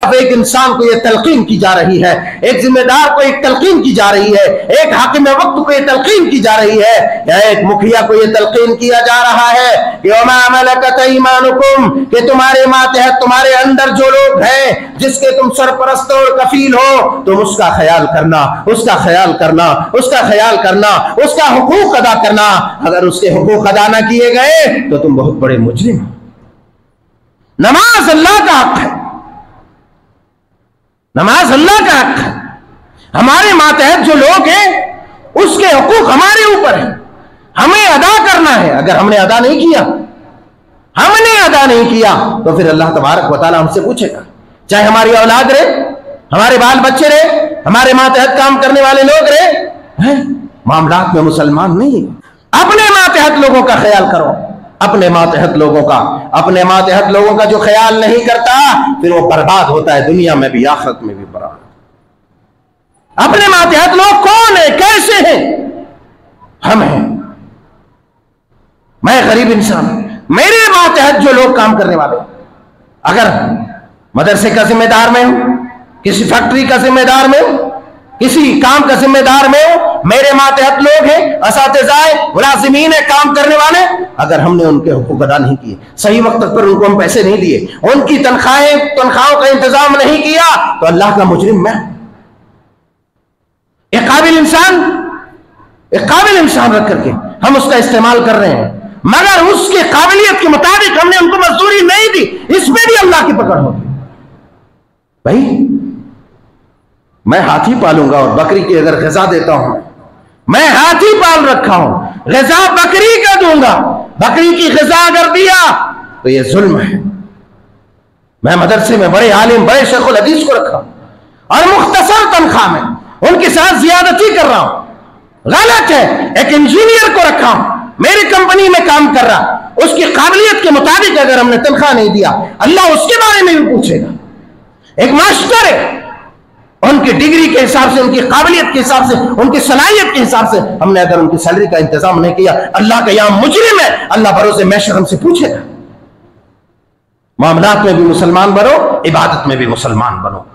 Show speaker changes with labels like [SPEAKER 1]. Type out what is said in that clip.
[SPEAKER 1] अब एक इंसान को यह तलकीन की जा रही है, एक जिम्मेदार को एक तलकीन की जा रही है, एक हाकिम वक्त को यह तलकीन की जा रही है, या एक मुखिया को यह तलकीन किया जा रहा है कि वमा मलकत ईमानुकुम, कि तुम्हारे मातहत तुम्हारे अंदर जो लोग हैं जिसके तुम सरपरस्त और कफील हो, तुम उसका ख्याल करना, उसका ख्याल करना, उसका ख्याल करना, उसका हुकूक अदा करना। अगर उसके हुकूक अदा ना किए गए तो तुम बहुत बड़े मुजरिम हो। नमाज अल्लाह का हक है, नमाज अल्लाह का हक है। हमारे मातहत जो लोग हैं उसके हुकूक हमारे ऊपर है, हमें अदा करना है। अगर हमने अदा नहीं किया, हमने अदा नहीं किया तो फिर अल्लाह तबारक व तआला हमसे पूछेगा। चाहे हमारी औलाद रहे, हमारे बाल बच्चे रहे, हमारे मातहत काम करने वाले लोग रहे, हैं मामलात में मुसलमान नहीं। अपने मातहत लोगों का ख्याल करो, अपने मातहत लोगों का, अपने मातहत लोगों का जो ख्याल नहीं करता फिर वो बर्बाद होता है, दुनिया में भी आखिरत में भी बर्बाद। अपने मातहत लोग कौन है, कैसे हैं? हम हैं, मैं गरीब इंसान, मेरे मातहत जो लोग काम करने वाले, अगर मदरसे का जिम्मेदार मैं हूं, किसी फैक्ट्री का जिम्मेदार मैं हूं, किसी काम का जिम्मेदार में हूं, मेरे मातहत लोग हैं, असातिज़ाए, मुलाजिमीन है, काम करने वाले, अगर हमने उनके हुकूक अदा नहीं किए, सही वक्त पर उनको हम पैसे नहीं दिए, उनकी तनख्वाहों का इंतजाम नहीं किया, तो अल्लाह का मुजरिम मैं। एक काबिल इंसान रख करके हम उसका इस्तेमाल कर रहे हैं, मगर उसके काबिलियत के मुताबिक हमने उनको मजदूरी नहीं दी, इसमें भी अल्लाह की पकड़ होगी। भाई मैं हाथी पालूंगा और बकरी की अगर ग़िज़ा देता हूं, मैं हाथी पाल रखा हूं, ग़िज़ा बकरी का दूंगा, बकरी की ग़िज़ा अगर दिया तो यह जुल्म है। मैं मदरसे में बड़े आलिम, बड़े शेखुल हदीस को रखा और मुख्तसर तनख्वाह में उनके साथ ज्यादती कर रहा हूं, गलत है। एक इंजीनियर को रखा हूं, मेरी कंपनी में काम कर रहा, उसकी काबिलियत के मुताबिक अगर हमने तनख्वाह नहीं दिया, अल्लाह उसके बारे में भी पूछेगा। एक मास्टर है, उनकी डिग्री के हिसाब से, उनकी काबिलियत के हिसाब से, उनकी सलाहियत के हिसाब से हमने अगर उनकी सैलरी का इंतजाम नहीं किया, अल्लाह का यहां मुजरिम है, अल्लाह भरोसे महशर हमसे पूछेगा। मामलात में भी मुसलमान बनो, इबादत में भी मुसलमान बनो।